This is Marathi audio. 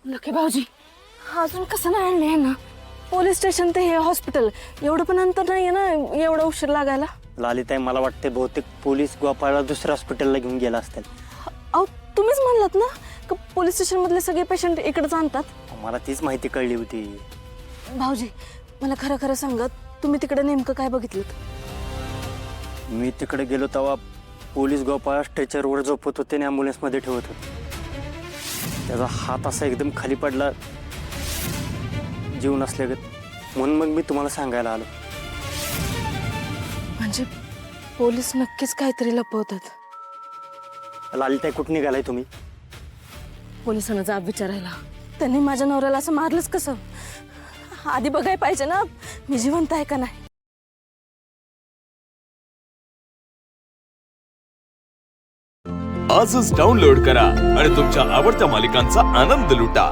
लके भाऊजी अजून कसं नाही आणले ना पोलीस स्टेशन ते हे हॉस्पिटल एवढं पण अंतर नाहीये ना एवढा उशीर लागायला. लालिताई मला वाटते बहुतेक पोलीस गोपाळला दुसऱ्या हॉस्पिटलला घेऊन गेला असतील. अहो तुम्हीच म्हणलात ना की पोलीस स्टेशन मधले सगळे पेशंट इकडेच आणतात. मला तीच माहिती कळली होती. भाऊजी मला खरं खरं सांगा तुम्ही तिकडे नेमकं काय बघितलं? मी तिकडे गेलो तेव्हा पोलीस गोपाळ स्ट्रेचरवर झोपत होते आणि ॲम्ब्युलन्समध्ये ठेवत होते. त्याचा हात असा एकदम खाली पडला जीव नसल्यागत म्हणून मग मी तुम्हाला सांगायला आलो. म्हणजे पोलीस नक्कीच काहीतरी लपवतात. लालिताई कुठं निघालाय तुम्ही? पोलिसांना जाब विचारायला. त्यांनी माझ्या नवऱ्याला असं मारलंच कसं? आधी बघाय पाहिजे ना मी जिवंत आहे का नाही. आजच डाउनलोड करा आणि तुमच्या आवडत्या मालिकांचा आनंद लुटा.